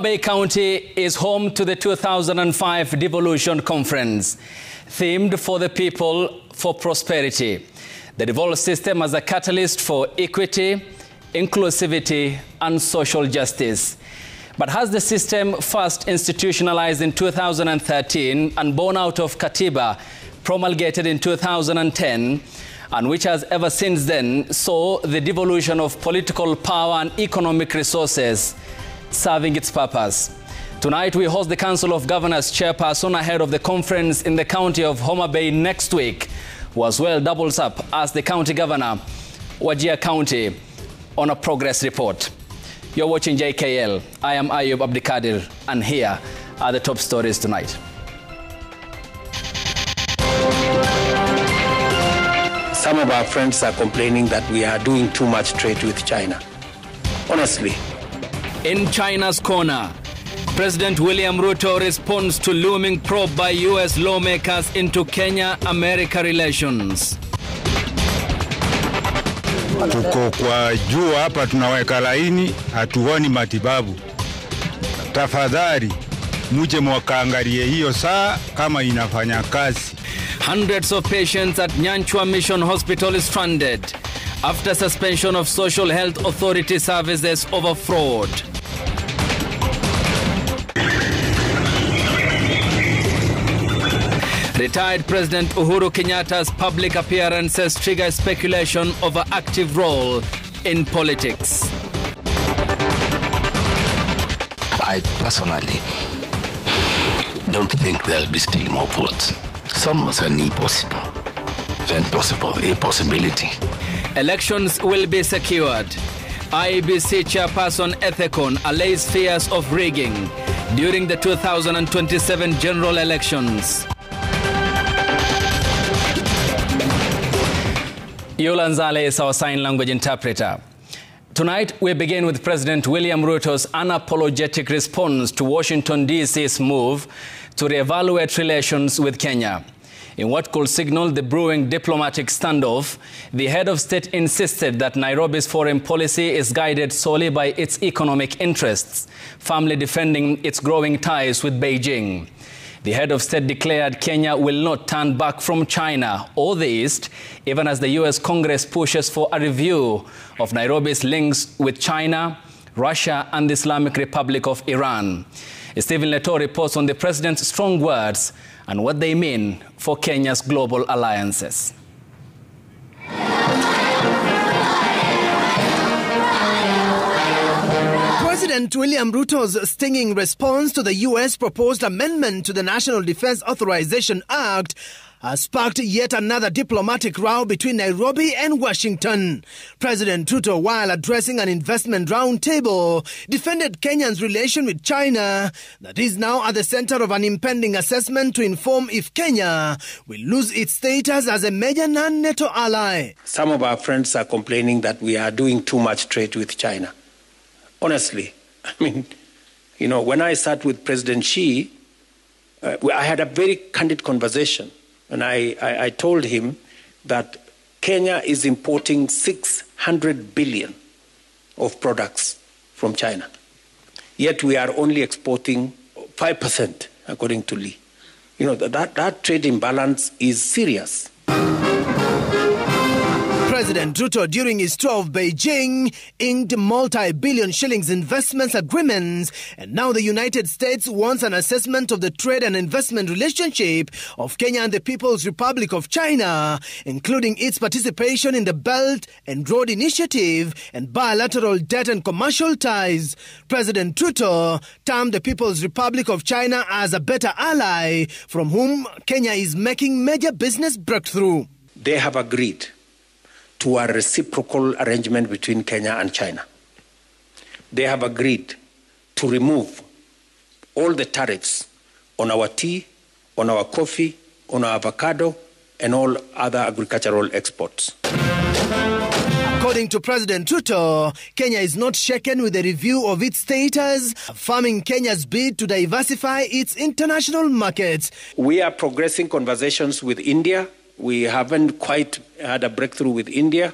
Homa Bay County is home to the 2005 Devolution Conference, themed for the people for prosperity. The devolved system as a catalyst for equity, inclusivity, and social justice. But has the system first institutionalized in 2013 and born out of Katiba, promulgated in 2010, and which has ever since then saw the devolution of political power and economic resources serving its purpose. Tonight we host the Council of Governors chairperson ahead of the conference in the county of Homa Bay next week, who as well doubles up as the county governor, Busia County, on a progress report. You're watching JKL. I am Ayub Abdikadir, and here are the top stories tonight. Some of our friends are complaining that we are doing too much trade with China. Honestly. In China's corner, President William Ruto responds to looming probe by US lawmakers into Kenya-America relations. Tuko kwa juu hapa, tunaweka laini, hatuoni matibabu. Tafadhali muje mwakaangalie hiyo saa kama inafanya kazi. Hundreds of patients at Nyanchwa Mission Hospital is stranded after suspension of Social Health Authority services over fraud. Retired President Uhuru Kenyatta's public appearances trigger speculation over active role in politics. I personally don't think there'll be still more votes. Some are impossible. Then possible, a possibility. Elections will be secured. IEBC chairperson Ethekon allays fears of rigging during the 2027 general elections. Yolanzale is our sign language interpreter. Tonight, we begin with President William Ruto's unapologetic response to Washington, D.C.'s move to reevaluate relations with Kenya. In what could signal the brewing diplomatic standoff, the head of state insisted that Nairobi's foreign policy is guided solely by its economic interests, firmly defending its growing ties with Beijing. The head of state declared Kenya will not turn back from China or the East, even as the U.S. Congress pushes for a review of Nairobi's links with China, Russia, and the Islamic Republic of Iran. Stephen Leto reports on the president's strong words and what they mean for Kenya's global alliances. President William Ruto's stinging response to the U.S. proposed amendment to the National Defense Authorization Act has sparked yet another diplomatic row between Nairobi and Washington. President Ruto, while addressing an investment roundtable, defended Kenya's relation with China that is now at the center of an impending assessment to inform if Kenya will lose its status as a major non-NATO ally. Some of our friends are complaining that we are doing too much trade with China. Honestly, I mean, you know, when I sat with President Xi, I had a very candid conversation. And I told him that Kenya is importing 600 billion of products from China. Yet we are only exporting 5%, according to Lee. You know, that trade imbalance is serious. President Ruto, during his tour of Beijing, inked multi-billion shillings investments agreements, and now the United States wants an assessment of the trade and investment relationship of Kenya and the People's Republic of China, including its participation in the Belt and Road Initiative and bilateral debt and commercial ties. President Ruto termed the People's Republic of China as a better ally from whom Kenya is making major business breakthrough. They have agreed to a reciprocal arrangement between Kenya and China. They have agreed to remove all the tariffs on our tea, on our coffee, on our avocado, and all other agricultural exports. According to President Ruto, Kenya is not shaken with the review of its status, affirming Kenya's bid to diversify its international markets. We are progressing conversations with India. We haven't quite had a breakthrough with India,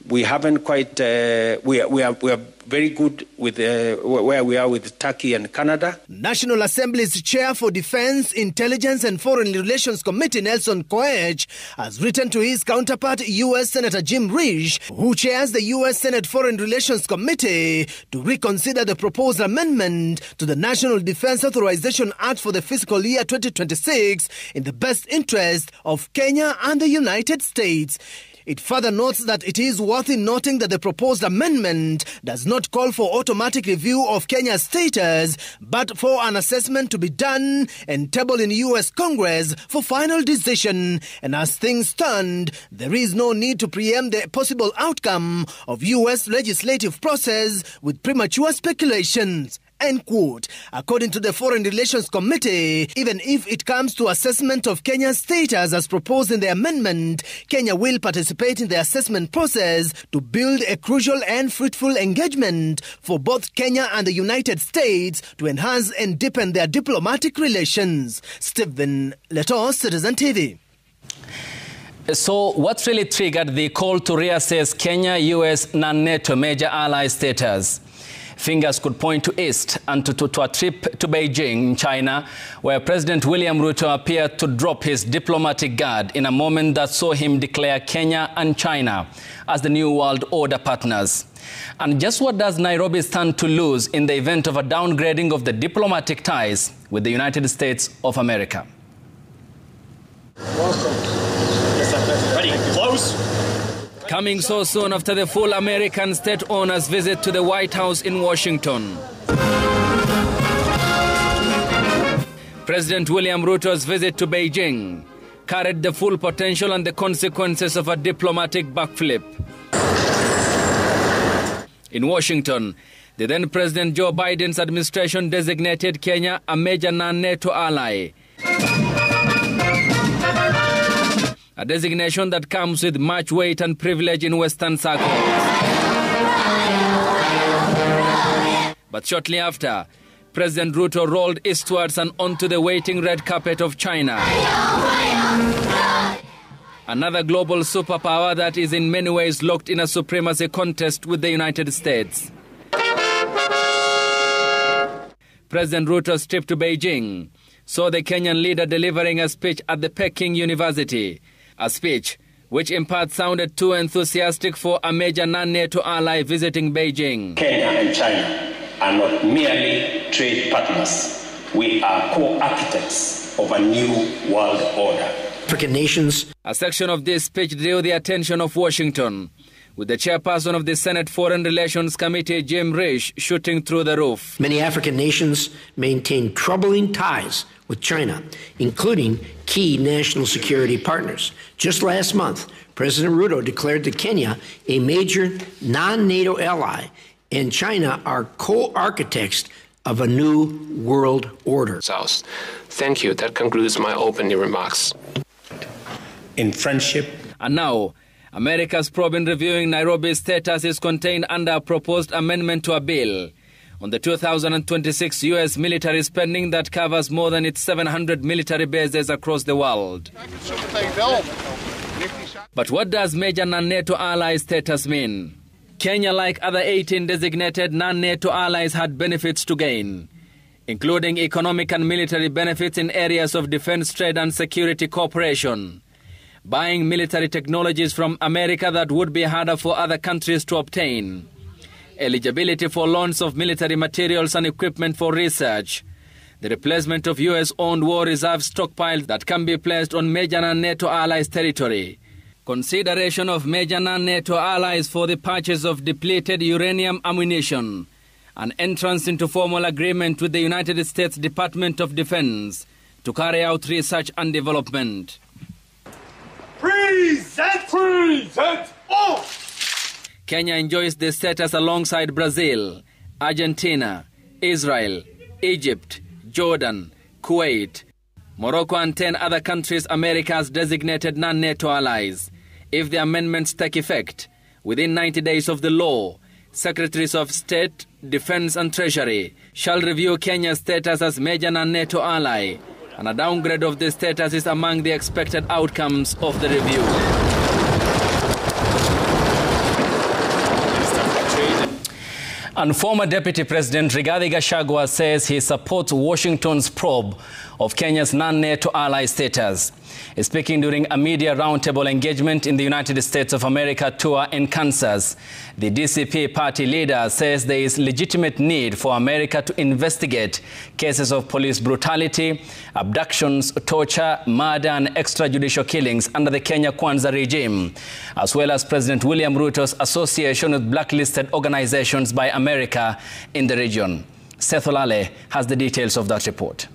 We haven't quite, we are very good with where we are with Turkey and Canada. National Assembly's Chair for Defense, Intelligence and Foreign Relations Committee, Nelson Koech, has written to his counterpart, U.S. Senator Jim Risch, who chairs the U.S. Senate Foreign Relations Committee, to reconsider the proposed amendment to the National Defense Authorization Act for the fiscal year 2026 in the best interest of Kenya and the United States. It further notes that it is worth noting that the proposed amendment does not call for automatic review of Kenya's status, but for an assessment to be done and tabled in U.S. Congress for final decision. And as things stand, there is no need to preempt the possible outcome of U.S. legislative process with premature speculations. End quote. According to the Foreign Relations Committee, even if it comes to assessment of Kenya's status as proposed in the amendment, Kenya will participate in the assessment process to build a crucial and fruitful engagement for both Kenya and the United States to enhance and deepen their diplomatic relations. Stephen Leto, CitizenTV. So what really triggered the call to reassess Kenya, US, non-NATO major ally status? Fingers could point to East and to a trip to Beijing, China, where President William Ruto appeared to drop his diplomatic guard in a moment that saw him declare Kenya and China as the new world order partners. And just what does Nairobi stand to lose in the event of a downgrading of the diplomatic ties with the United States of America? Coming so soon after the full American state owner's visit to the White House in Washington. President William Ruto's visit to Beijing carried the full potential and the consequences of a diplomatic backflip. In Washington, the then President Joe Biden's administration designated Kenya a major non-NATO ally. A designation that comes with much weight and privilege in Western circles. But shortly after, President Ruto rolled eastwards and onto the waiting red carpet of China. Another global superpower that is in many ways locked in a supremacy contest with the United States. President Ruto's trip to Beijing saw the Kenyan leader delivering a speech at the Peking University. A speech which in part sounded too enthusiastic for a major non-NATO ally visiting Beijing. Kenya and China are not merely trade partners. We are co-architects of a new world order. African nations. A section of this speech drew the attention of Washington, with the chairperson of the Senate Foreign Relations Committee, Jim Risch, shooting through the roof. Many African nations maintain troubling ties with China, including key national security partners. Just last month, President Ruto declared that Kenya a major non-NATO ally and China are co-architects of a new world order. South. Thank you. That concludes my opening remarks. In friendship. And now, America's probe in reviewing Nairobi's status is contained under a proposed amendment to a bill on the 2026 U.S. military spending that covers more than its 700 military bases across the world. But what does major non-NATO ally status mean? Kenya, like other 18 designated non-NATO allies, had benefits to gain, including economic and military benefits in areas of defense, trade and security cooperation, buying military technologies from America that would be harder for other countries to obtain, eligibility for loans of military materials and equipment for research, the replacement of U.S.-owned war reserve stockpiles that can be placed on major non-NATO allies' territory, consideration of major non-NATO allies for the purchase of depleted uranium ammunition, and entrance into formal agreement with the United States Department of Defense to carry out research and development. Present all! Kenya enjoys this status alongside Brazil, Argentina, Israel, Egypt, Jordan, Kuwait, Morocco and 10 other countries America has designated non-NATO allies. If the amendments take effect, within 90 days of the law, Secretaries of State, Defense and Treasury shall review Kenya's status as major non-NATO ally, and a downgrade of this status is among the expected outcomes of the review. And former Deputy President Rigathi Gachagua says he supports Washington's probe of Kenya's non-NATO ally status. Speaking during a media roundtable engagement in the United States of America tour in Kansas, the DCP party leader says there is legitimate need for America to investigate cases of police brutality, abductions, torture, murder and extrajudicial killings under the Kenya Kwanza regime, as well as President William Ruto's association with blacklisted organizations by America in the region. Seth Olale has the details of that report.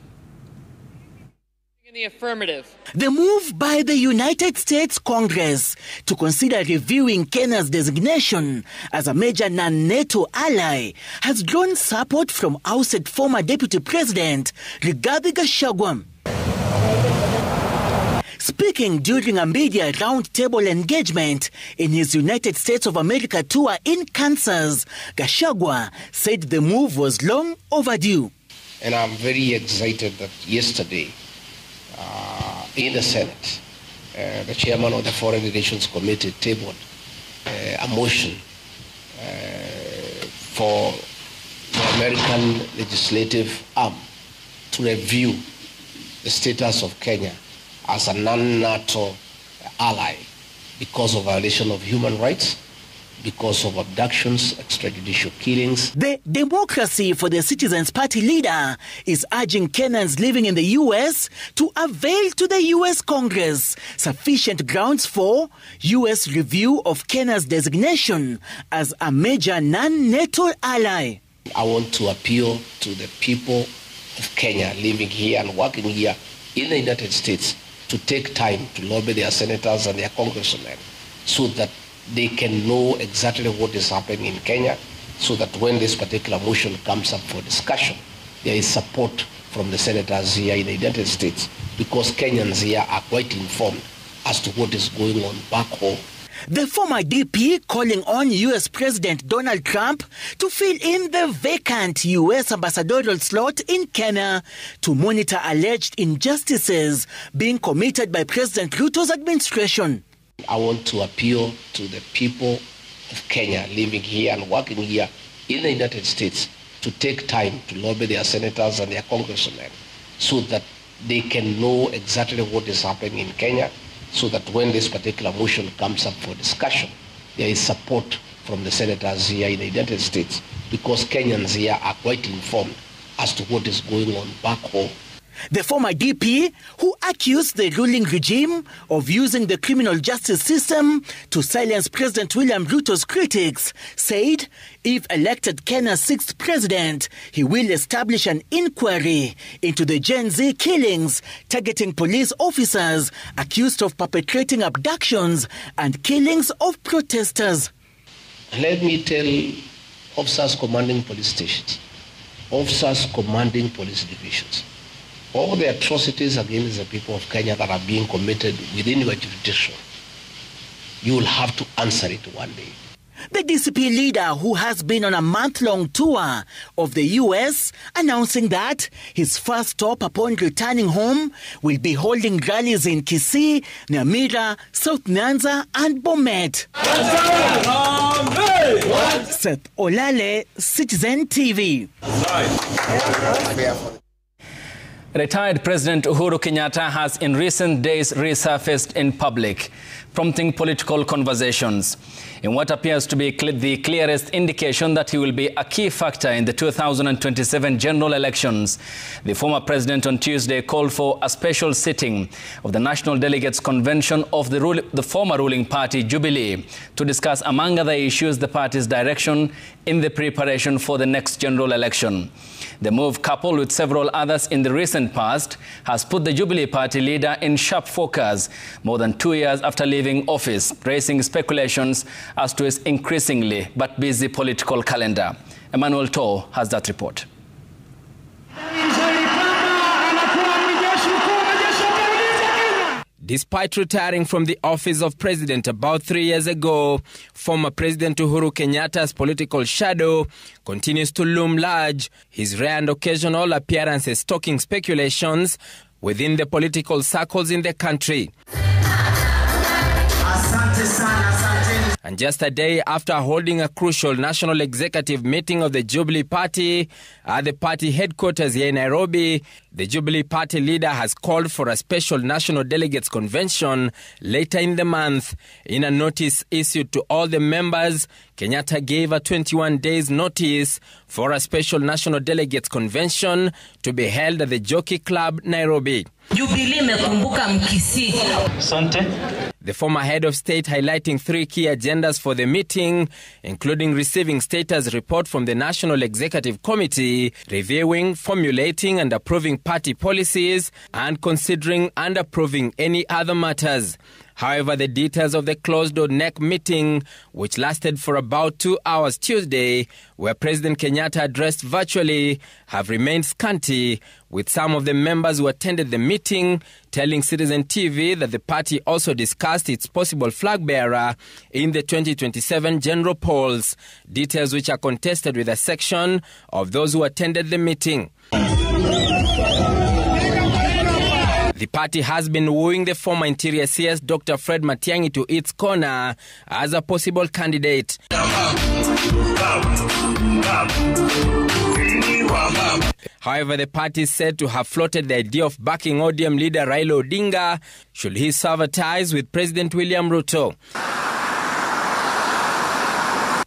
In the affirmative. The move by the United States Congress to consider reviewing Kenya's designation as a major non-NATO ally has drawn support from ousted former Deputy President Rigathi Gachagua. Speaking during a media roundtable engagement in his United States of America tour in Kansas, Gachagua said the move was long overdue. And I'm very excited that yesterday, in the Senate, the chairman of the Foreign Relations Committee tabled a motion for the American legislative arm to review the status of Kenya as a non-NATO ally because of violation of human rights, because of abductions, extrajudicial killings. The Democracy for the Citizens Party leader is urging Kenyans living in the U.S. to avail to the U.S. Congress sufficient grounds for U.S. review of Kenya's designation as a major non-NATO ally. I want to appeal to the people of Kenya living here and working here in the United States to take time to lobby their senators and their congressmen so that they can know exactly what is happening in Kenya, so that when this particular motion comes up for discussion, there is support from the senators here in the United States, because Kenyans here are quite informed as to what is going on back home. The former DP calling on U.S. President Donald Trump to fill in the vacant U.S. ambassadorial slot in Kenya to monitor alleged injustices being committed by President Ruto's administration. I want to appeal to the people of Kenya living here and working here in the United States to take time to lobby their senators and their congressmen so that they can know exactly what is happening in Kenya, so that when this particular motion comes up for discussion, there is support from the senators here in the United States, because Kenyans here are quite informed as to what is going on back home. The former DP, who accused the ruling regime of using the criminal justice system to silence President William Ruto's critics, said if elected Kenya's 6th president, he will establish an inquiry into the Gen Z killings targeting police officers accused of perpetrating abductions and killings of protesters. Let me tell officers commanding police stations, officers commanding police divisions, all the atrocities against the people of Kenya that are being committed within your jurisdiction, you will have to answer it one day. The DCP leader, who has been on a month-long tour of the U.S., announcing that his first stop upon returning home will be holding rallies in Kisii, Nyamira, South Nyanza and Bomet. Seth Olale, CitizenTV. Retired President Uhuru Kenyatta has in recent days resurfaced in public, prompting political conversations. In what appears to be the clearest indication that he will be a key factor in the 2027 general elections, the former president on Tuesday called for a special sitting of the National Delegates Convention of the former ruling party, Jubilee, to discuss, among other issues, the party's direction in the preparation for the next general election. The move, coupled with several others in the recent past, has put the Jubilee Party leader in sharp focus more than 2 years after leaving office, raising speculations as to his increasingly but busy political calendar. Emmanuel Toh has that report. Despite retiring from the office of president about 3 years ago, former President Uhuru Kenyatta's political shadow continues to loom large, his rare and occasional appearances stoking speculations within the political circles in the country. And just a day after holding a crucial national executive meeting of the Jubilee Party at the party headquarters here in Nairobi, the Jubilee Party leader has called for a special national delegates convention later in the month. In a notice issued to all the members, Kenyatta gave a 21 days notice for a special national delegates convention to be held at the Jockey Club, Nairobi. The former head of state highlighting 3 key agendas for the meeting, including receiving status report from the National Executive Committee, reviewing, formulating and approving party policies, and considering and approving any other matters. However, the details of the closed-door NEC meeting, which lasted for about 2 hours Tuesday, where President Kenyatta addressed virtually, have remained scanty, with some of the members who attended the meeting telling CitizenTV that the party also discussed its possible flag bearer in the 2027 general polls, details which are contested with a section of those who attended the meeting. The party has been wooing the former Interior CS Dr. Fred Matiang'i to its corner as a possible candidate. However, the party is said to have floated the idea of backing ODM leader Raila Odinga should he sever ties with President William Ruto.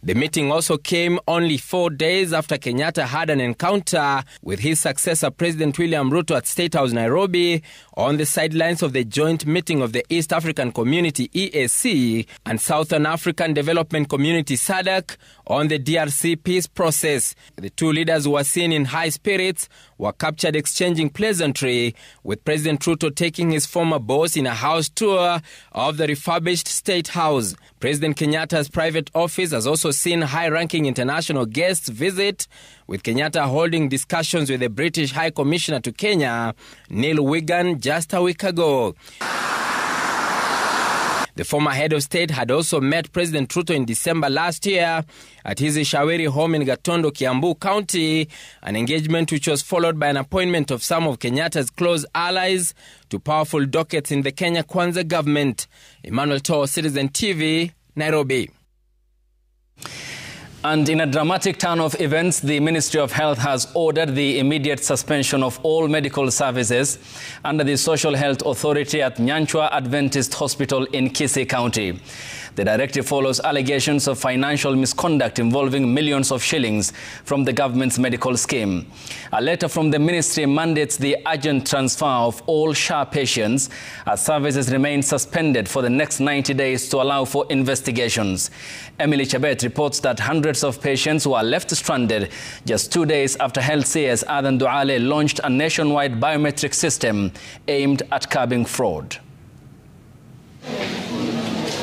The meeting also came only 4 days after Kenyatta had an encounter with his successor President William Ruto at State House Nairobi on the sidelines of the joint meeting of the East African Community EAC and Southern African Development Community SADC on the DRC peace process. The two leaders who were seen in high spirits were captured exchanging pleasantry, with President Ruto taking his former boss in a house tour of the refurbished State House. President Kenyatta's private office has also seen high-ranking international guests visit, with Kenyatta holding discussions with the British High Commissioner to Kenya, Neil Wigan, just a week ago. The former head of state had also met President Ruto in December last year at his Ishaweri home in Gatondo, Kiambu County, an engagement which was followed by an appointment of some of Kenyatta's close allies to powerful dockets in the Kenya Kwanza government. Emmanuel Toh, CitizenTV, Nairobi. And in a dramatic turn of events, the Ministry of Health has ordered the immediate suspension of all medical services under the Social Health Authority at Nyanchwa Adventist Hospital in Kisii County. The directive follows allegations of financial misconduct involving millions of shillings from the government's medical scheme. A letter from the ministry mandates the urgent transfer of all SHA patients as services remain suspended for the next 90 days to allow for investigations. Emily Chabet reports that hundreds of patients were left stranded just 2 days after Health CS Adan Duale launched a nationwide biometric system aimed at curbing fraud.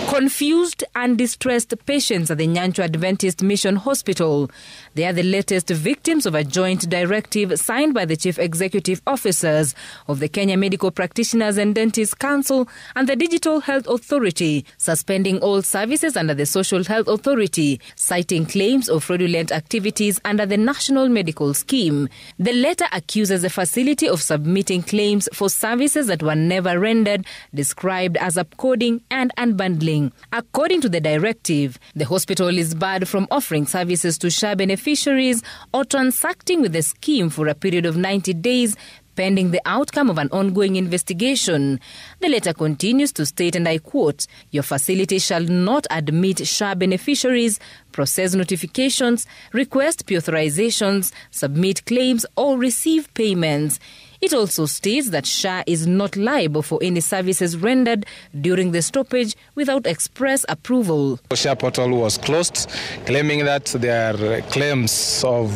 Confused and distressed patients at the Nyanchwa Adventist Mission Hospital. They are the latest victims of a joint directive signed by the chief executive officers of the Kenya Medical Practitioners and Dentists Council and the Digital Health Authority, suspending all services under the Social Health Authority, citing claims of fraudulent activities under the National Medical Scheme. The letter accuses the facility of submitting claims for services that were never rendered, described as upcoding and unbundling. According to the directive, the hospital is barred from offering services to SHA beneficiaries or transacting with the scheme for a period of 90 days pending the outcome of an ongoing investigation. The letter continues to state, and I quote, "Your facility shall not admit SHA beneficiaries, process notifications, request pre-authorizations, submit claims or receive payments." It also states that SHA is not liable for any services rendered during the stoppage without express approval. The SHA portal was closed, claiming that there are claims of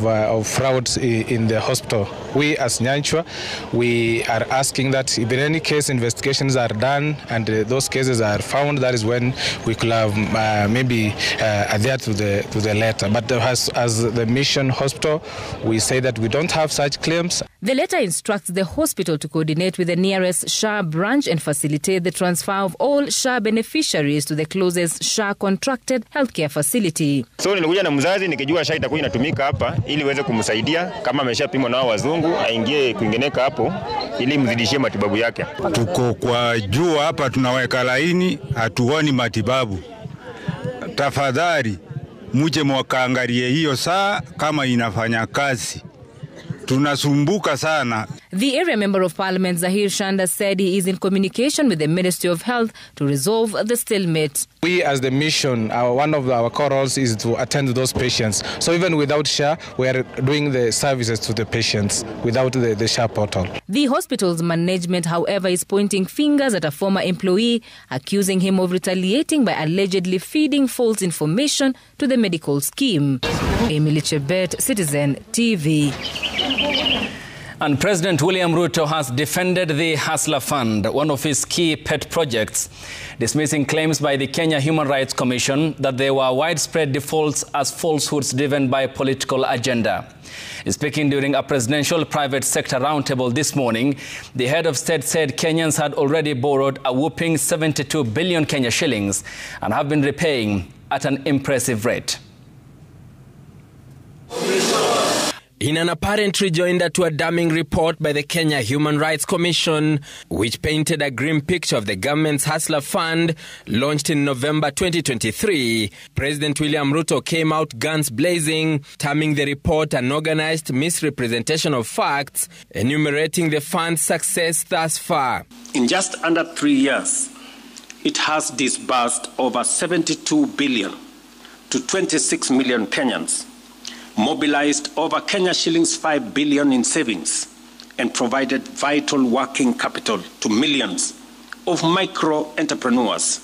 fraud in the hospital. We as Nyanchwa, we are asking that if in any case investigations are done and those cases are found, that is when we could have maybe adhere to the letter. But as the Mission Hospital, we say that we don't have such claims. The letter instructs the hospital to coordinate with the nearest SHA branch and facilitate the transfer of all SHA beneficiaries to the closest SHA contracted healthcare facility. So nilikuja na mzazi nikijua SHA itakuwa inatumika hapa ili iweze kumsaidia kama ameshapimwa na wazungu aingie kuingeneka hapo ili mzidishie matibabu yake. Tuko kwa juu hapa tunaweka laini, hatuoni matibabu. tafadhali muje mwakaangalie hiyo saa kama inafanya kazi. Tunasumbuka sana. The area member of parliament Zahir Shanda said he is in communication with the Ministry of Health to resolve the stalemate. We as the mission, one of our core roles is to attend to those patients. So even without SHA, we are doing the services to the patients without the SHA portal. The hospital's management, however, is pointing fingers at a former employee, accusing him of retaliating by allegedly feeding false information to the medical scheme. Emily Chebet, Citizen TV. And President William Ruto has defended the Hustler Fund, one of his key pet projects, dismissing claims by the Kenya Human Rights Commission that there were widespread defaults as falsehoods driven by political agenda. Speaking during a presidential private sector roundtable this morning, the head of state said Kenyans had already borrowed a whopping 72 billion Kenya shillings and have been repaying at an impressive rate. In an apparent rejoinder to a damning report by the Kenya Human Rights Commission, which painted a grim picture of the government's Hustler Fund, launched in November 2023, President William Ruto came out guns blazing, terming the report an organized misrepresentation of facts, enumerating the fund's success thus far. In just under 3 years, it has disbursed over 72 billion to 26 million Kenyans, mobilized over Kenya shillings 5 billion in savings, and provided vital working capital to millions of micro entrepreneurs,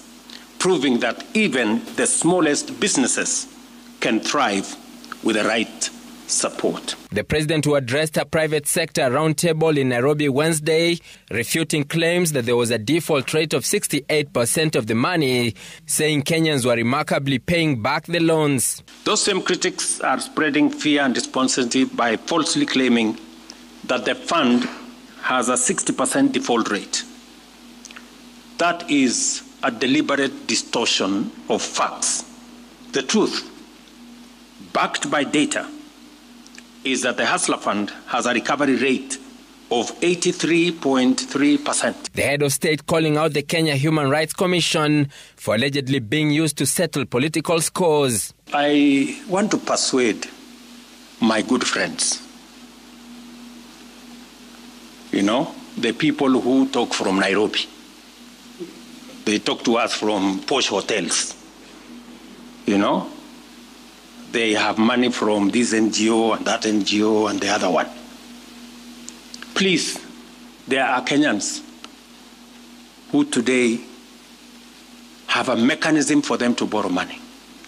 proving that even the smallest businesses can thrive with the right support. The president, who addressed a private sector roundtable in Nairobi Wednesday, refuting claims that there was a default rate of 68% of the money, saying Kenyans were remarkably paying back the loans. Those same critics are spreading fear and despondency by falsely claiming that the fund has a 60% default rate. That is a deliberate distortion of facts. The truth, backed by data, is that the Hustler Fund has a recovery rate of 83.3%. The head of state calling out the Kenya Human Rights Commission for allegedly being used to settle political scores. I want to persuade my good friends, the people who talk from Nairobi. They talk to us from posh hotels, They have money from this NGO and that NGO and the other one. Please, there are Kenyans who today have a mechanism for them to borrow money.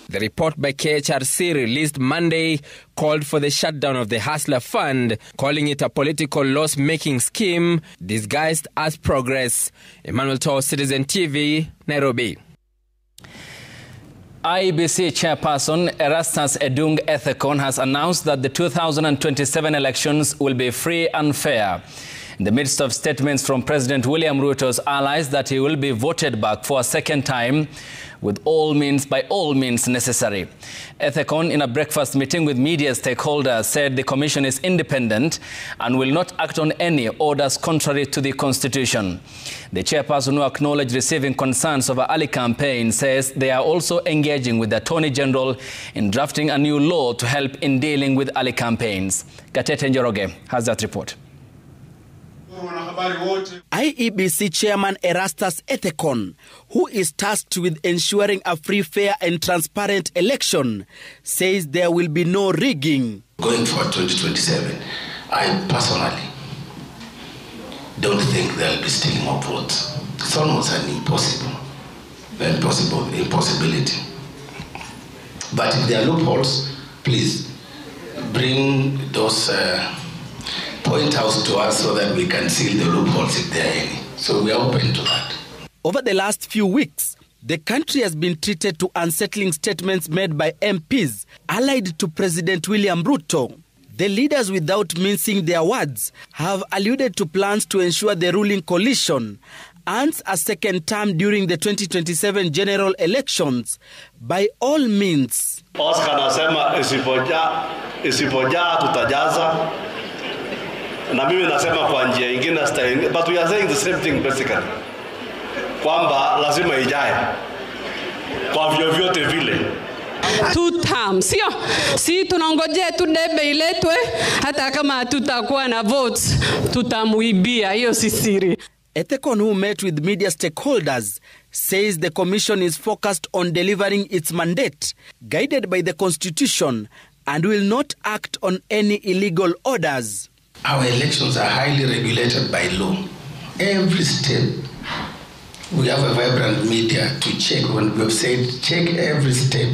The report by KHRC released Monday called for the shutdown of the Hustler Fund, calling it a political loss-making scheme disguised as progress. Emmanuel Tao, Citizen TV, Nairobi. IEBC chairperson Erastus Edung Ethekon has announced that the 2027 elections will be free and fair, in the midst of statements from President William Ruto's allies that he will be voted back for a second time by all means necessary. Ethekon, in a breakfast meeting with media stakeholders, said the commission is independent and will not act on any orders contrary to the constitution. The chairperson, who acknowledged receiving concerns over early campaign, says they are also engaging with the Attorney General in drafting a new law to help in dealing with early campaigns. Gatete Njoroge has that report. IEBC Chairman Erastus Ethekon, who is tasked with ensuring a free, fair and transparent election, says there will be no rigging. Going for 2027, I personally don't think there will be stealing of votes. It's almost an impossibility. But if there are loopholes, please bring those point out to us so that we can seal the loopholes if there are any. So we are open to that. Over the last few weeks, the country has been treated to unsettling statements made by MPs allied to President William Ruto. The leaders, without mincing their words, have alluded to plans to ensure the ruling coalition earns a second term during the 2027 general elections by all means. Oscar anasema isipojaa tutajaza. Na mimi nasema kwa njia nyingine but we are saying the same thing basically. Kwamba lazima ijae. kwa vyovyote vile. 2 terms, sio? Si tunangojea tu debe iletwe, hata kama tutakuwa na votes, tutamuibia, hiyo si siri. Ethekon, who met with media stakeholders, says the commission is focused on delivering its mandate, guided by the constitution, and will not act on any illegal orders. Our elections are highly regulated by law. Every step, we have a vibrant media to check. When we have said check every step,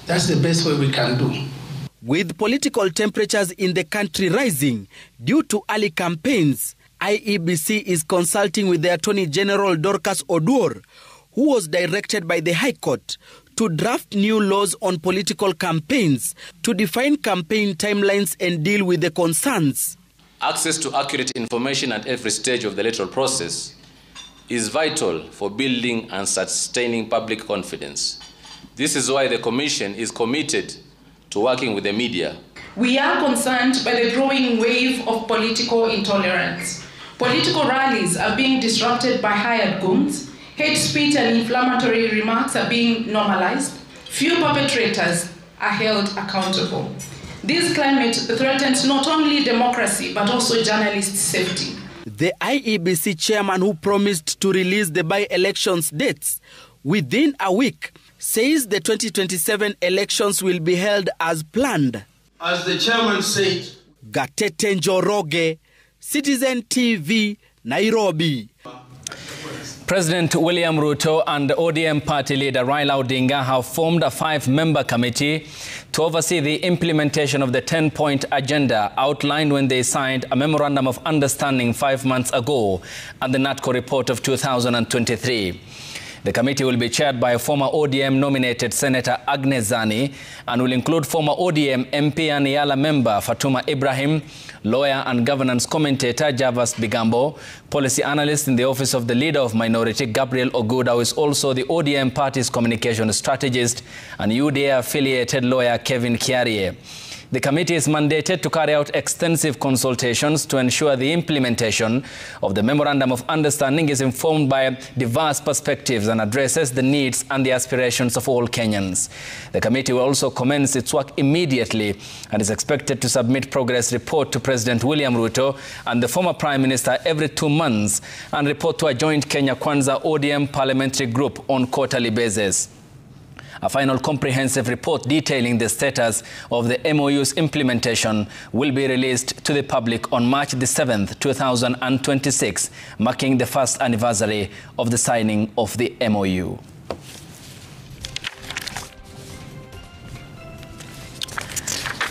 that's the best way we can do. With political temperatures in the country rising due to early campaigns, IEBC is consulting with the Attorney General Dorcas Oduor, who was directed by the High Court to draft new laws on political campaigns to define campaign timelines and deal with the concerns. Access to accurate information at every stage of the electoral process is vital for building and sustaining public confidence. This is why the Commission is committed to working with the media. We are concerned by the growing wave of political intolerance. Political rallies are being disrupted by hired goons. Hate speech and inflammatory remarks are being normalized. Few perpetrators are held accountable. This climate threatens not only democracy, but also journalists' safety. The IEBC chairman, who promised to release the by-elections dates within a week, says the 2027 elections will be held as planned. As the chairman said, Gatete Njoroge, CitizenTV, Nairobi. President William Ruto and ODM party leader Raila Odinga have formed a 5-member committee to oversee the implementation of the 10-point agenda outlined when they signed a memorandum of understanding 5 months ago and the NATCO report of 2023. The committee will be chaired by a former ODM-nominated Senator Agnes Zani and will include former ODM MP and Yala member Fatuma Ibrahim, lawyer and governance commentator Javas Bigambo, policy analyst in the office of the leader of minority Gabriel Oguda, who is also the ODM party's communication strategist, and UDA-affiliated lawyer Kevin Kiarie. The committee is mandated to carry out extensive consultations to ensure the implementation of the Memorandum of Understanding is informed by diverse perspectives and addresses the needs and the aspirations of all Kenyans. The committee will also commence its work immediately and is expected to submit progress report to President William Ruto and the former Prime Minister every 2 months and report to a joint Kenya Kwanza ODM parliamentary group on quarterly basis. A final comprehensive report detailing the status of the MOU's implementation will be released to the public on March the 7th, 2026, marking the first anniversary of the signing of the MOU.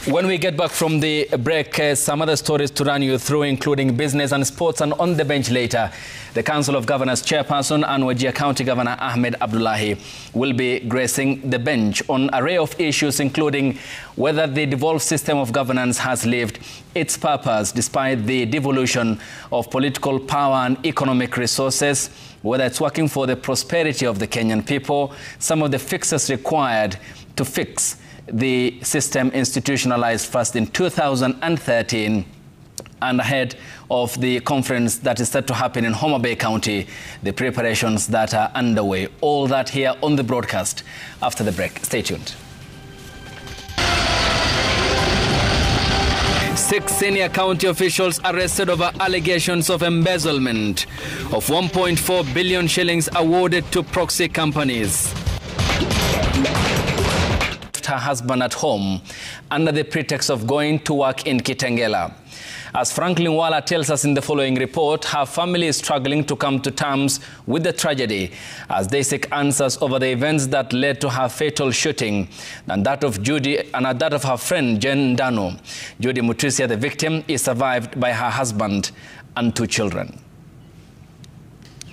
When we get back from the break, some other stories to run you through, including business and sports, and on the bench later, the Council of Governors chairperson and Busia County Governor Ahmed Abdullahi will be gracing the bench on an array of issues, including whether the devolved system of governance has lived its purpose despite the devolution of political power and economic resources, whether it's working for the prosperity of the Kenyan people, some of the fixes required to fix the system institutionalized first in 2013 and ahead of the conference that is set to happen in Homa Bay County, the preparations that are underway. All that here on the broadcast after the break. Stay tuned. 6 senior county officials arrested over allegations of embezzlement of 1.4 billion shillings awarded to proxy companies. Her husband at home under the pretext of going to work in Kitengela. As Franklin Wala tells us in the following report, her family is struggling to come to terms with the tragedy as they seek answers over the events that led to her fatal shooting and that of Judy and that of her friend Jen Dano. Judy Mutrisia, the victim, is survived by her husband and 2 children.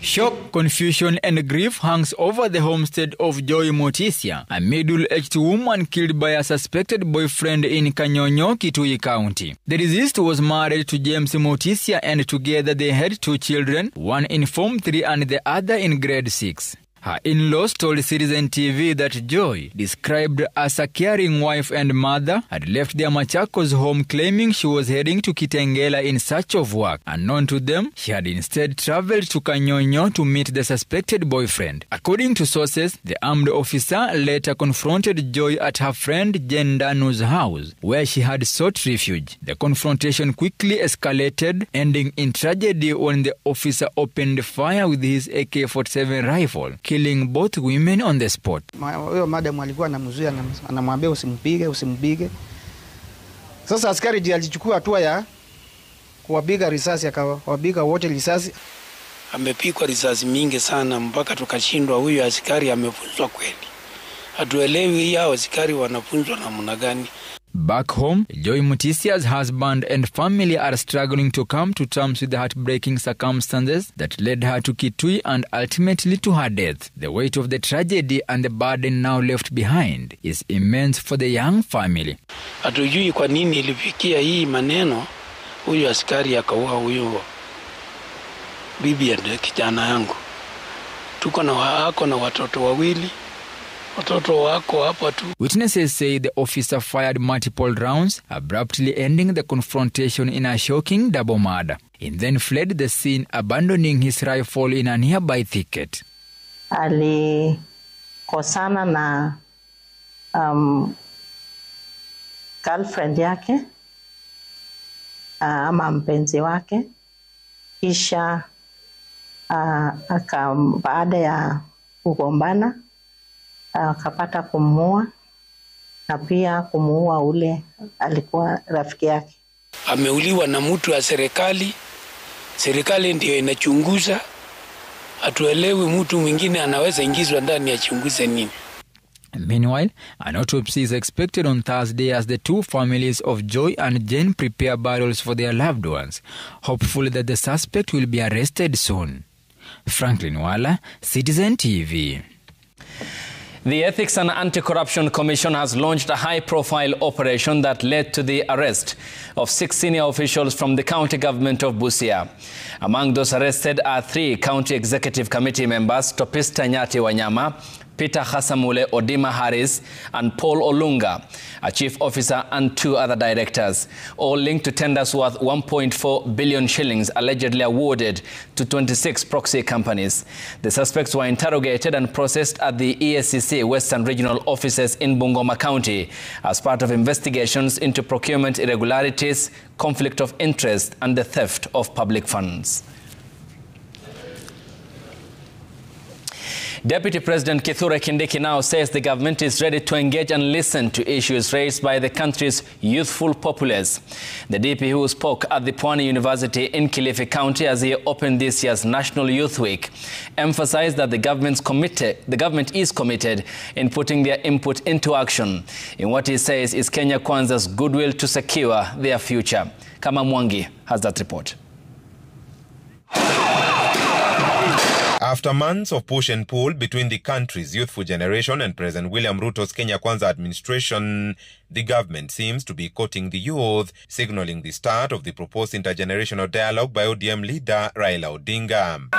Shock, confusion and grief hangs over the homestead of Joy Mutisia, a middle-aged woman killed by a suspected boyfriend in Kanyonyo, Kitui County. The deceased was married to James Mutisia and together they had 2 children, one in Form 3 and the other in grade 6. Her in-laws told CitizenTV that Joy, described as a caring wife and mother, had left their Machakos home claiming she was heading to Kitengela in search of work. Unknown to them, she had instead traveled to Kanyonyo to meet the suspected boyfriend. According to sources, the armed officer later confronted Joy at her friend Jen Danu's house, where she had sought refuge. The confrontation quickly escalated, ending in tragedy when the officer opened fire with his AK-47 rifle, killing both women on the spot. Huyo madam alikuwa anamzuia, anamwambia usimpige. Sasa askari ndiye alichukua hatua ya kuwapiga risasi, akawapiga wote risasi. Amepigwa risasi mingi sana mpaka tukashindwa huyu askari amefunzwa kweli. Hatuelewi hao askari wanafunzwa namna gani. Back home, Joy Mutisia's husband and family are struggling to come to terms with the heartbreaking circumstances that led her to Kitui and ultimately to her death. The weight of the tragedy and the burden now left behind is immense for the young family. Hatujui kwa nini ilifikia hii maneno, huyu askari akaua huyu bibi ya kijana yangu. Tuko na watoto wawili. Witnesses say the officer fired multiple rounds, abruptly ending the confrontation in a shocking double murder. He then fled the scene, abandoning his rifle in a nearby thicket. Alikosana na girlfriend yake ama mpenzi wake, kisha baada ya kugombana akapata kumuua na pia kumuua ule alikuwa rafiki yake. Ameuliwa na mtu wa serikali. Serikali ndio inachunguza. Hatuelewi mtu mwingine anaweza ingizwa ndani ya chunguze nini. Meanwhile, an autopsy is expected on Thursday as the two families of Joy and Jen prepare burials for their loved ones, hopeful that the suspect will be arrested soon. Franklin Wala, CitizenTV. The Ethics and Anti-Corruption Commission has launched a high-profile operation that led to the arrest of 6 senior officials from the county government of Busia. Among those arrested are 3 county executive committee members, Topista Nyati Wanyama, Peter Hasamule Odima Harris, and Paul Olunga, a chief officer, and 2 other directors, all linked to tenders worth 1.4 billion shillings allegedly awarded to 26 proxy companies. The suspects were interrogated and processed at the EACC Western Regional Offices in Bungoma County as part of investigations into procurement irregularities, conflict of interest, and the theft of public funds. Deputy President Kithure Kindiki now says the government is ready to engage and listen to issues raised by the country's youthful populace. The DP, who spoke at the Pwani University in Kilifi County as he opened this year's National Youth Week, emphasized that the government is committed in putting their input into action in what he says is Kenya Kwanza's goodwill to secure their future. Kama Mwangi has that report. After months of push and pull between the country's youthful generation and President William Ruto's Kenya Kwanza administration, the government seems to be courting the youth, signaling the start of the proposed intergenerational dialogue by ODM leader Raila Odinga.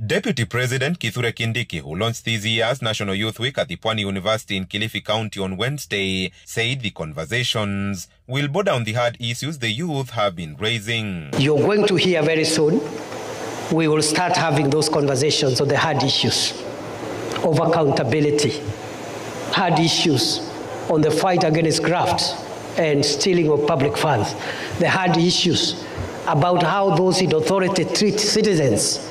Deputy President Kithure Kindiki, who launched this year's National Youth Week at the Pwani University in Kilifi County on Wednesday, said the conversations will border on the hard issues the youth have been raising. You're going to hear very soon, we will start having those conversations on the hard issues of accountability, hard issues on the fight against graft and stealing of public funds, the hard issues about how those in authority treat citizens,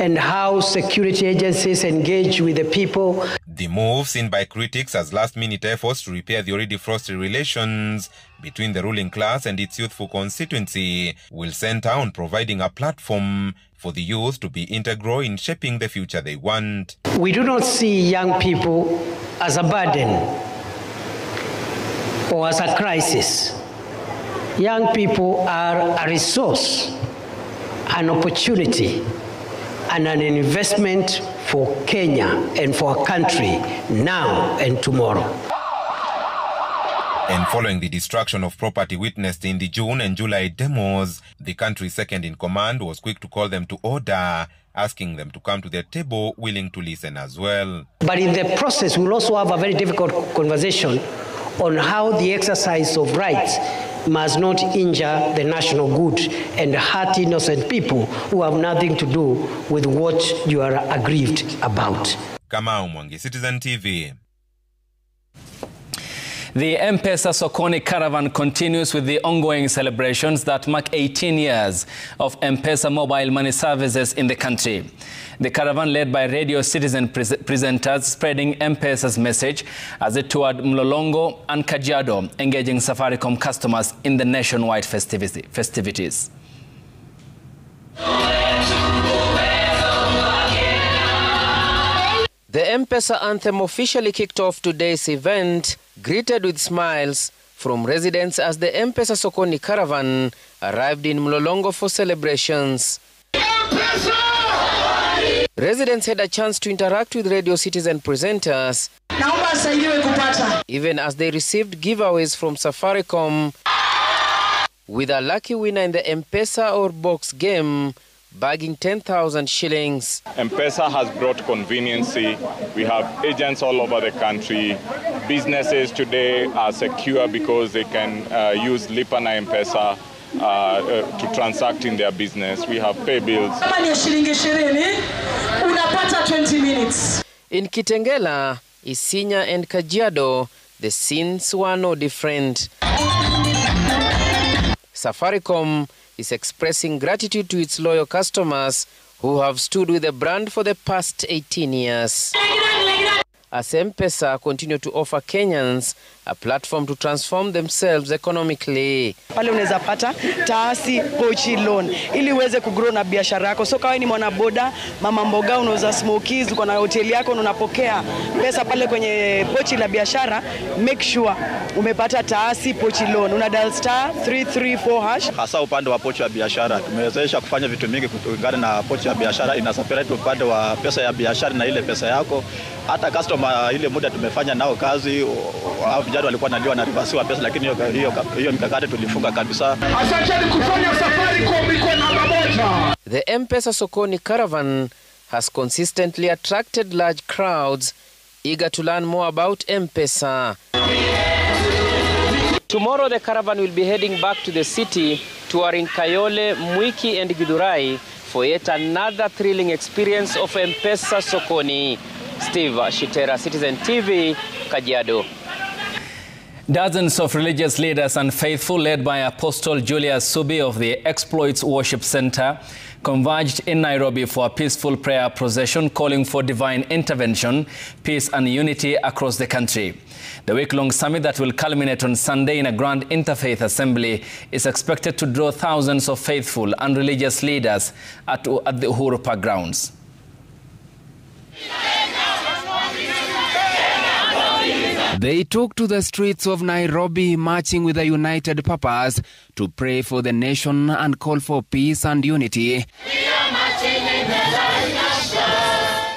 and how security agencies engage with the people. The move, seen by critics as last-minute efforts to repair the already frosty relations between the ruling class and its youthful constituency, will center on providing a platform for the youth to be integral in shaping the future they want. We do not see young people as a burden or as a crisis. Young people are a resource, an opportunity, and an investment for Kenya and for our country now and tomorrow. And following the destruction of property witnessed in the June and July demos, the country's second in command was quick to call them to order asking them to come to their table willing to listen as well. But in the process, we'll also have a very difficult conversation on how the exercise of rights must not injure the national good and hurt innocent people who have nothing to do with what you are aggrieved about. Kamau Mwangi, Citizen TV. The Empasoni Caravan continues with the ongoing celebrations that mark 18 years of M-Pesa mobile money services in the country. The caravan, led by Radio Citizen presenters, spreading M-Pesa's message as it toured Mlolongo and Kajiado, engaging Safaricom customers in the nationwide festivities. The M-Pesa anthem officially kicked off today's event, greeted with smiles from residents as the Empasoni Caravan arrived in Mlolongo for celebrations. Residents had a chance to interact with Radio Citizen presenters, even as they received giveaways from Safaricom, with a lucky winner in the M-Pesa or box game bagging 10,000 shillings. M-Pesa has brought conveniency. We have agents all over the country. Businesses today are secure because they can use Lipa na M-Pesa to transact in their business. We have pay bills. In Kitengela, Isinya and Kajiado, the scenes were no different. Safaricom is expressing gratitude to its loyal customers who have stood with the brand for the past 18 years. As M-Pesa continue to offer Kenyans a platform to transform themselves economically. Pale unaweza pata taasi pochi loan ili uweze kugrow na biashara yako. So kama ni mwanaboda, mama mboga, unauza smokies, uko na hoteli yako, unapokea pesa pale kwenye pochi la biashara, make sure umepata taasi pochi loan. Una dial *334#. Hasa upande wa pochi ya biashara tumewezesha kufanya vitu mingi kulingana na pochi ya biashara, ina separate upande wa pesa ya biashara na ile pesa yako. Hata customer ile muda tumefanya nao kazi, vijana walikuwa naliwa na ribasiwa pesa, lakini hiyo mikakati tulifunga kabisa. Asanteni kufanya Safaricom iko namba moja. The Empasoni Caravan has consistently attracted large crowds eager to learn more about M-Pesa. Tomorrow the caravan will be heading back to the city, touring Kayole, Mwiki and Githurai for yet another thrilling experience of M-Pesa Sokoni. Steve Shitera, Citizen TV, Kajiado. Dozens of religious leaders and faithful, led by Apostle Julius Subi of the Exploits Worship Center, converged in Nairobi for a peaceful prayer procession calling for divine intervention, peace and unity across the country. The week-long summit that will culminate on Sunday in a grand interfaith assembly is expected to draw thousands of faithful and religious leaders at the Uhuru Park grounds. They took to the streets of Nairobi, marching with a united purpose to pray for the nation and call for peace and unity.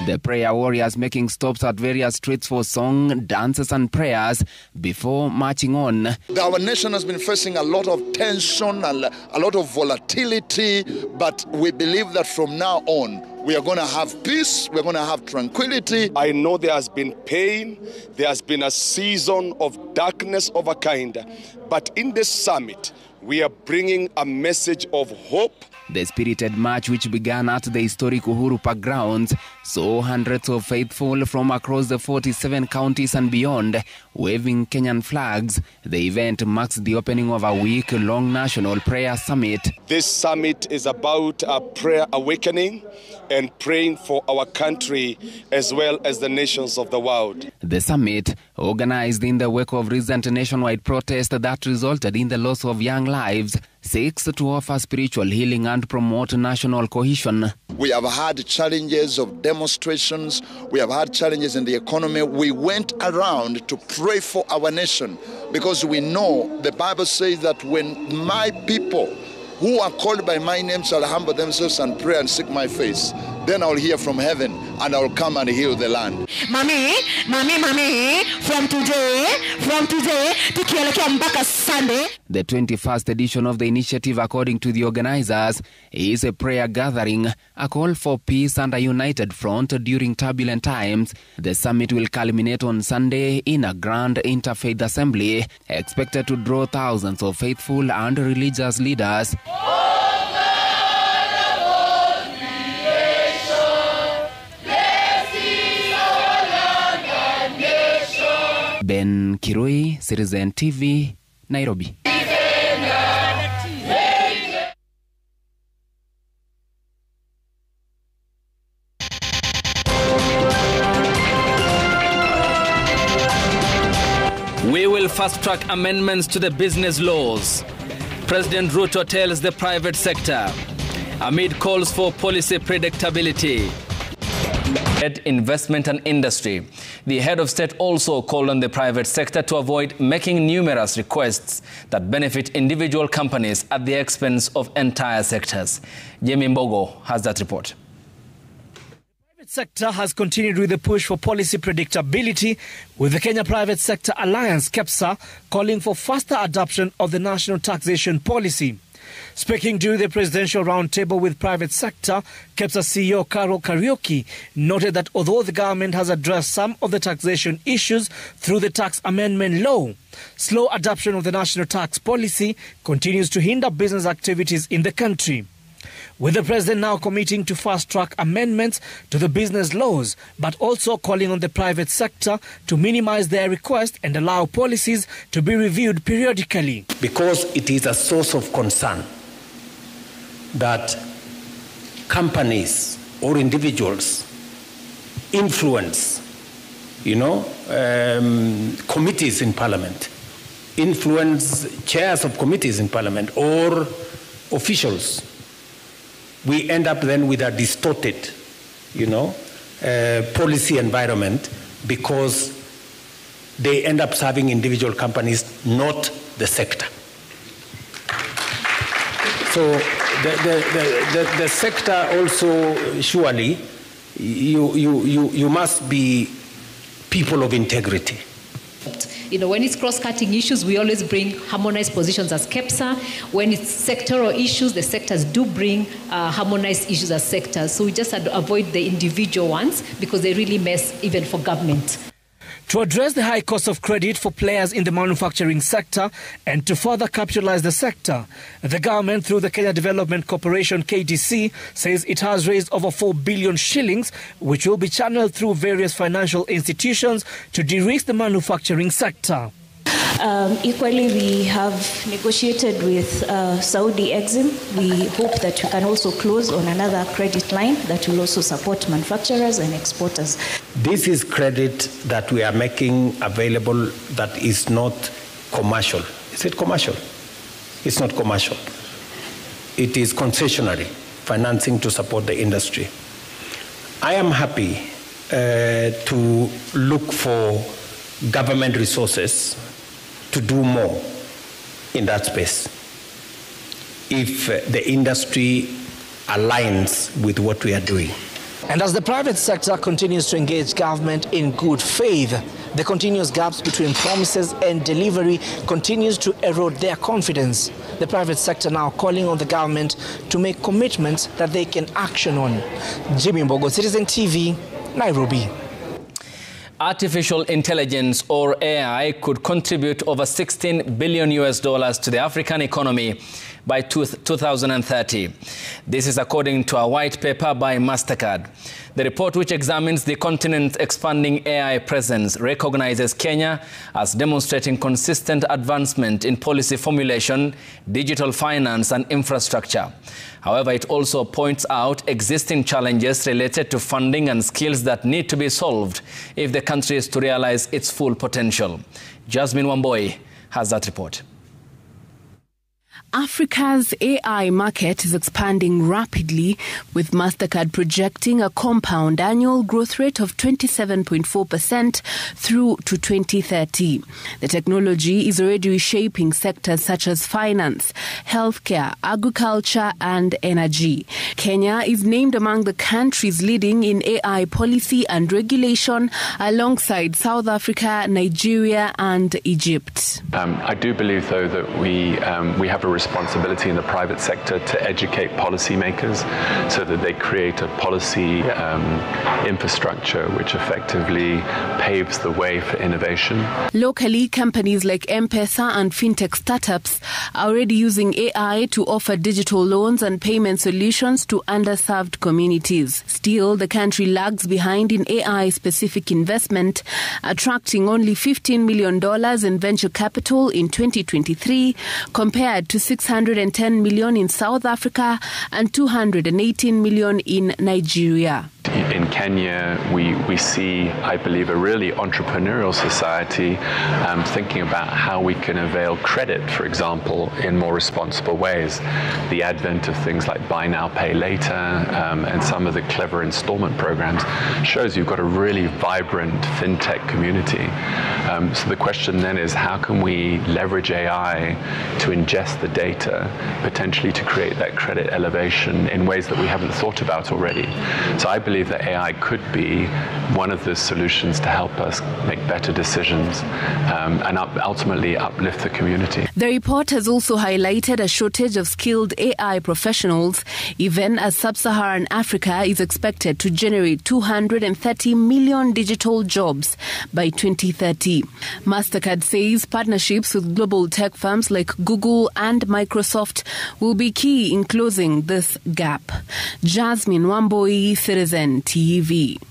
The prayer warriors making stops at various streets for song, dances and prayers before marching on. Our nation has been facing a lot of tension and a lot of volatility, but we believe that from now on, we are going to have peace, we're going to have tranquility. I know there has been pain, there has been a season of darkness of a kind, but in this summit, we are bringing a message of hope. The spirited march, which began at the historic Uhuru Park grounds, saw hundreds of faithful from across the 47 counties and beyond waving Kenyan flags. The event marks the opening of a week-long national prayer summit. This summit is about a prayer awakening and praying for our country as well as the nations of the world. The summit, organized in the wake of recent nationwide protest that resulted in the loss of young lives, seeks to offer spiritual healing and promote national cohesion. We have had challenges of demonstrations. We have had challenges in the economy. We went around to pray for our nation because we know the Bible says that when my people who are called by my name shall humble themselves and pray and seek my face, then I'll hear from heaven and I'll come and heal the land. Mami, from today, tukielekea mpaka Sunday. The 21st edition of the initiative, according to the organizers, is a prayer gathering, a call for peace and a united front during turbulent times. The summit will culminate on Sunday in a grand interfaith assembly, expected to draw thousands of faithful and religious leaders. Ben Kirui, CitizenTV, Nairobi. We will fast-track amendments to the business laws. President Ruto tells the private sector amid calls for policy predictability. Investment and industry. The head of state also called on the private sector to avoid making numerous requests that benefit individual companies at the expense of entire sectors. Jamie Mbogo has that report. The sector has continued with the push for policy predictability, with the Kenya Private Sector Alliance, KEPSA, calling for faster adoption of the national taxation policy. Speaking during the presidential roundtable with private sector, KEPSA CEO Carol Kariuki noted that although the government has addressed some of the taxation issues through the tax amendment law, slow adoption of the national tax policy continues to hinder business activities in the country. With the president now committing to fast-track amendments to the business laws, but also calling on the private sector to minimize their request and allow policies to be reviewed periodically. Because it is a source of concern that companies or individuals influence, committees in parliament, influence chairs of committees in parliament or officials. We end up then with a distorted, policy environment because they end up serving individual companies, not the sector. So the sector also, surely, you must be people of integrity. When it's cross-cutting issues, we always bring harmonized positions as KEPSA. When it's sectoral issues, the sectors do bring harmonized issues as sectors. So we just had to avoid the individual ones because they really mess even for government. To address the high cost of credit for players in the manufacturing sector and to further capitalize the sector, the government, through the Kenya Development Corporation, KDC, says it has raised over 4 billion shillings, which will be channeled through various financial institutions to de-risk the manufacturing sector. Equally, we have negotiated with Saudi Exim. We hope that we can also close on another credit line that will also support manufacturers and exporters. This is credit that we are making available that is not commercial. Is it commercial? It's not commercial. It is concessionary financing to support the industry. I am happy to look for government resources to do more in that space if the industry aligns with what we are doing. And as the private sector continues to engage government in good faith, the continuous gaps between promises and delivery continues to erode their confidence. The private sector now calling on the government to make commitments that they can action on. Jimmy Mbogo, CitizenTV, Nairobi. Artificial intelligence, or AI, could contribute over $16 billion to the African economy by 2030. This is according to a white paper by MasterCard. The report, which examines the continent's expanding AI presence, recognizes Kenya as demonstrating consistent advancement in policy formulation, digital finance, and infrastructure. However, it also points out existing challenges related to funding and skills that need to be solved if the country is to realize its full potential. Jasmine Wamboi has that report. Africa's AI market is expanding rapidly, with MasterCard projecting a compound annual growth rate of 27.4% through to 2030. The technology is already reshaping sectors such as finance, healthcare, agriculture, and energy. Kenya is named among the countries leading in AI policy and regulation, alongside South Africa, Nigeria, and Egypt. I do believe, though, that we have a responsibility in the private sector to educate policymakers so that they create a policy infrastructure which effectively paves the way for innovation. Locally, companies like M-Pesa and fintech startups are already using AI to offer digital loans and payment solutions to underserved communities. Still, the country lags behind in AI-specific investment, attracting only $15 million in venture capital in 2023, compared to $610 million in South Africa and $218 million in Nigeria. In Kenya, we see, I believe, a really entrepreneurial society thinking about how we can avail credit, for example, in more responsible ways. The advent of things like buy now, pay later, and some of the clever installment programs shows you've got a really vibrant fintech community. So the question then is, how can we leverage AI to ingest the data, potentially to create that credit elevation in ways that we haven't thought about already? So I believe that AI could be one of the solutions to help us make better decisions and ultimately uplift the community. The report has also highlighted a shortage of skilled AI professionals, even as sub-Saharan Africa is expected to generate 230 million digital jobs by 2030. MasterCard says partnerships with global tech firms like Google and Microsoft will be key in closing this gap. Jasmine Wamboi, CitizenTV.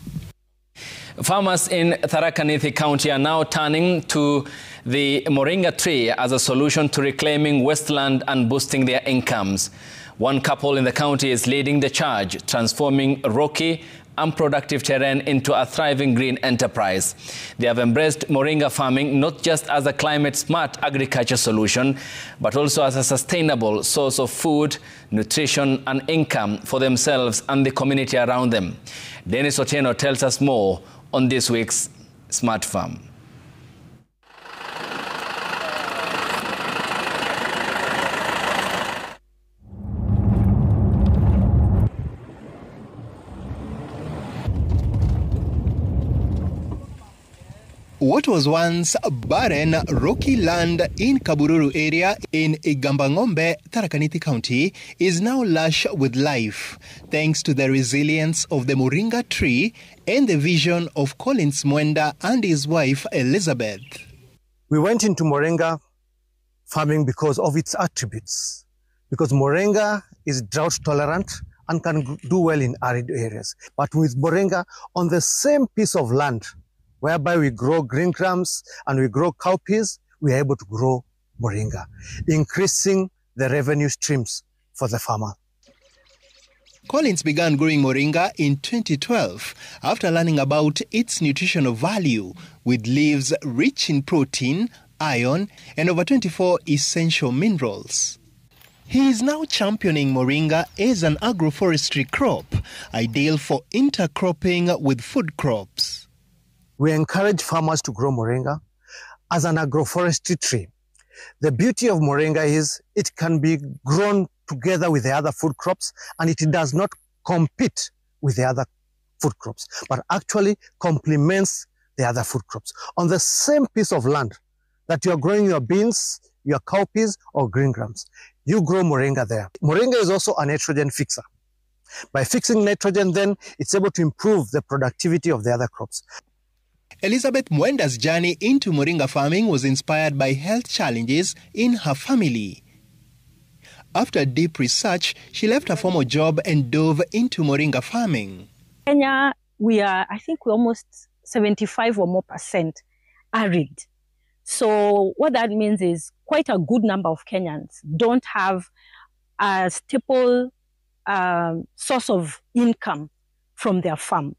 Farmers in Tharaka Nithi County are now turning to the moringa tree as a solution to reclaiming wasteland and boosting their incomes. One couple in the county is leading the charge, transforming rocky, unproductive terrain into a thriving green enterprise. They have embraced moringa farming not just as a climate-smart agriculture solution, but also as a sustainable source of food, nutrition and income for themselves and the community around them. Dennis Otieno tells us more on this week's Smart Farm. What was once barren, rocky land in Kabururu area in Igambangombe, Tharaka Nithi County is now lush with life, thanks to the resilience of the moringa tree and the vision of Collins Mwenda and his wife Elizabeth. We went into moringa farming because of its attributes, because moringa is drought tolerant and can do well in arid areas. But with moringa on the same piece of land, whereby we grow green grams and we grow cowpeas, we are able to grow moringa, increasing the revenue streams for the farmer. Collins began growing moringa in 2012 after learning about its nutritional value, with leaves rich in protein, iron, and over 24 essential minerals. He is now championing moringa as an agroforestry crop, ideal for intercropping with food crops. We encourage farmers to grow moringa as an agroforestry tree. The beauty of moringa is it can be grown together with the other food crops, and it does not compete with the other food crops, but actually complements the other food crops. On the same piece of land that you are growing your beans, your cowpeas, or green grams, you grow moringa there. Moringa is also a nitrogen fixer. By fixing nitrogen, then it's able to improve the productivity of the other crops. Elizabeth Mwenda's journey into moringa farming was inspired by health challenges in her family. After deep research, she left her former job and dove into moringa farming. Kenya, I think we're almost 75 or more % arid. So what that means is quite a good number of Kenyans don't have a staple source of income from their farm.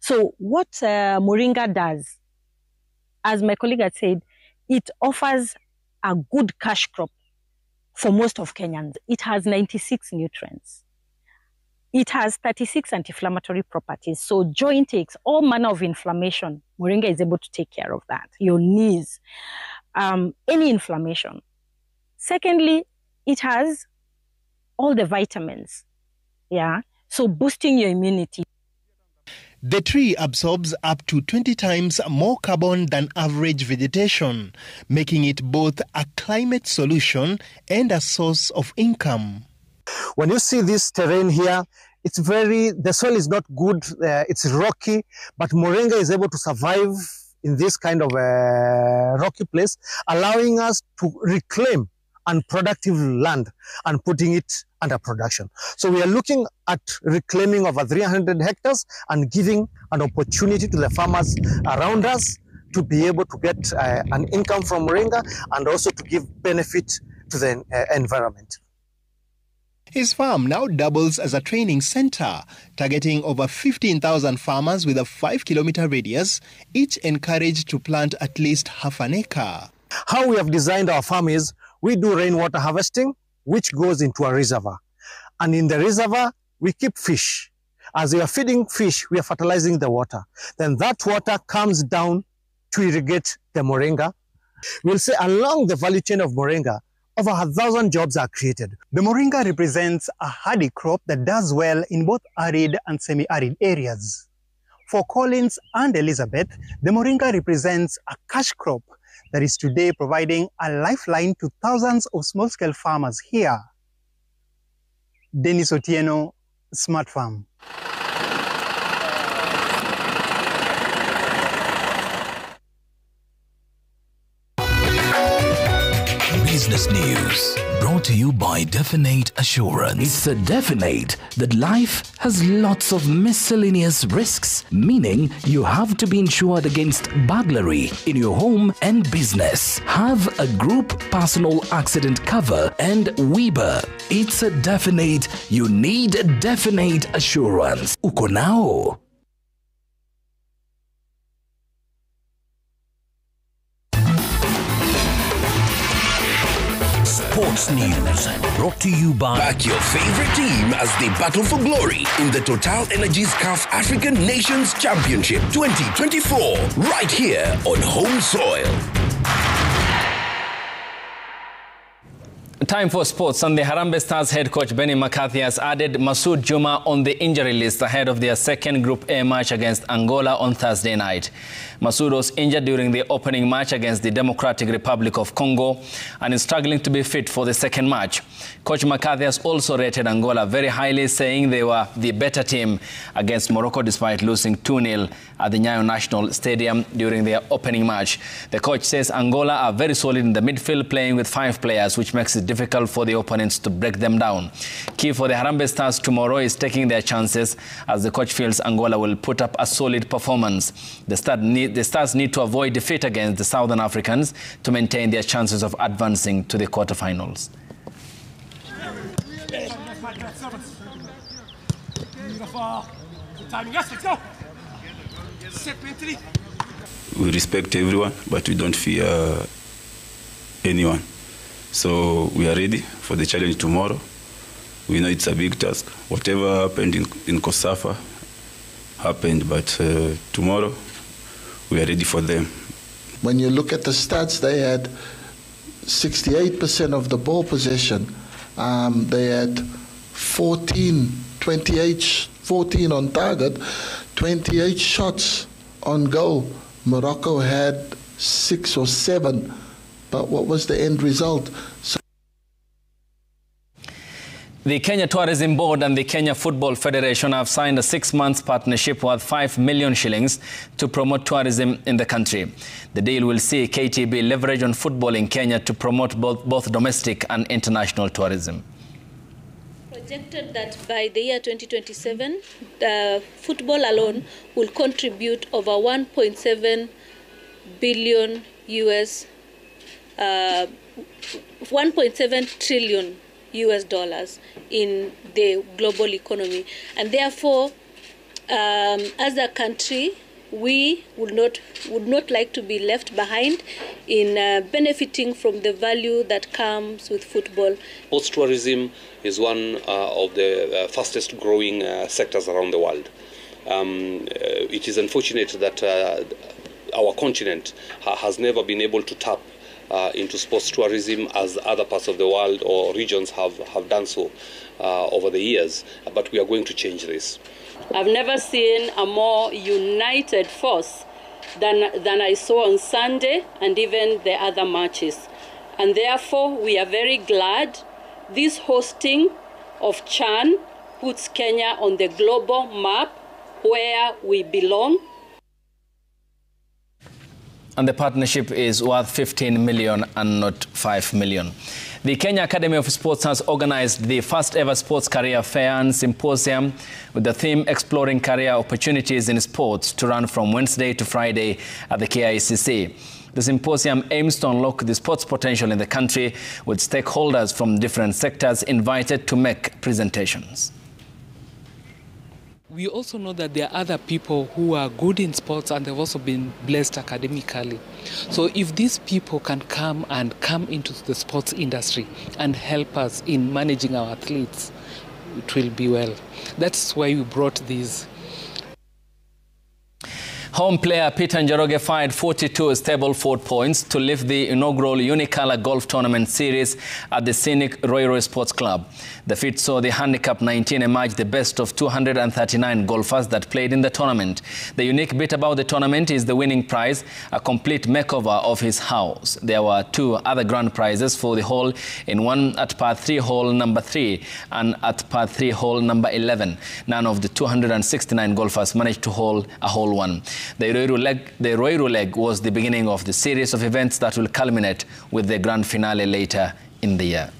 So what moringa does, as my colleague had said, it offers a good cash crop for most of Kenyans. It has 96 nutrients. It has 36 anti-inflammatory properties. So joint aches, all manner of inflammation, moringa is able to take care of that. Your knees, any inflammation. Secondly, it has all the vitamins, so boosting your immunity. The tree absorbs up to 20 times more carbon than average vegetation, making it both a climate solution and a source of income. When you see this terrain here, the soil is not good, it's rocky, but moringa is able to survive in this kind of rocky place, allowing us to reclaim unproductive land and putting it under production. So we are looking at reclaiming over 300 hectares and giving an opportunity to the farmers around us to be able to get an income from moringa and also to give benefit to the environment. His farm now doubles as a training center, targeting over 15,000 farmers with a 5-kilometer radius, each encouraged to plant at least half an acre. How we have designed our farm is we do rainwater harvesting, which goes into a reservoir. And in the reservoir, we keep fish. As we are feeding fish, we are fertilizing the water. Then that water comes down to irrigate the moringa. We'll say along the value chain of moringa, over 1,000 jobs are created. The moringa represents a hardy crop that does well in both arid and semi-arid areas. For Collins and Elizabeth, the moringa represents a cash crop that is today providing a lifeline to thousands of small-scale farmers here. Dennis Otieno, Smart Farm. Business News, brought to you by Definite Assurance. It's a definite that life has lots of miscellaneous risks, meaning you have to be insured against burglary in your home and business. Have a group personal accident cover and Weber. It's a definite, you need Definite Assurance. Uko nao? Sports News, brought to you by... Back your favorite team as they battle for glory in the Total Energies CAF African Nations Championship 2024, right here on home soil. Time for sports, and the Harambe Stars head coach Benny McCarthy has added Masood Juma on the injury list ahead of their second Group A match against Angola on Thursday night. Masood was injured during the opening match against the Democratic Republic of Congo and is struggling to be fit for the second match. Coach McCarthy has also rated Angola very highly, saying they were the better team against Morocco despite losing 2-0 at the Nyayo National Stadium during their opening match. The coach says Angola are very solid in the midfield, playing with 5 players, which makes it difficult for the opponents to break them down. Key for the Harambe Stars tomorrow is taking their chances, as the coach feels Angola will put up a solid performance. The Stars need to avoid defeat against the Southern Africans to maintain their chances of advancing to the quarterfinals. We respect everyone, but we don't fear anyone. So we are ready for the challenge tomorrow. We know it's a big task. Whatever happened in Kosafa happened, but tomorrow we are ready for them. When you look at the stats, they had 68% of the ball possession. They had 14 on target, 28 shots on goal. Morocco had 6 or 7. But what was the end result? The Kenya Tourism Board and the Kenya Football Federation have signed a 6-month partnership worth 5 million shillings to promote tourism in the country. The deal will see KTB leverage on football in Kenya to promote both domestic and international tourism. Projected that by the year 2027, the football alone will contribute over 1.7 billion US 1.7 trillion US dollars in the global economy, and therefore as a country we would not like to be left behind in benefiting from the value that comes with football. Sports tourism is one of the fastest growing sectors around the world. It is unfortunate that our continent has never been able to tap into sports tourism as other parts of the world or regions have done so over the years, but we are going to change this. I've never seen a more united force than I saw on Sunday and even the other matches. And therefore, we are very glad this hosting of CHAN puts Kenya on the global map where we belong. And the partnership is worth 15 million and not 5 million. The Kenya Academy of Sports has organized the first ever sports career fair and symposium with the theme Exploring Career Opportunities in Sports to run from Wednesday to Friday at the KICC. The symposium aims to unlock the sports potential in the country, with stakeholders from different sectors invited to make presentations. We also know that there are other people who are good in sports and they've also been blessed academically. So if these people can come into the sports industry and help us in managing our athletes, it will be well. That's why we brought these. Home player Peter Njoroge fired 42 Stableford points to lift the inaugural Uniqa Golf Tournament series at the scenic Royal Sports Club. The feat saw the Handicap 19 emerge the best of 239 golfers that played in the tournament. The unique bit about the tournament is the winning prize, a complete makeover of his house. There were two other grand prizes for the hole, in one at par 3 hole number 3 and at par 3 hole number 11. None of the 269 golfers managed to hold a hole one. The Roiru leg was the beginning of the series of events that will culminate with the grand finale later in the year.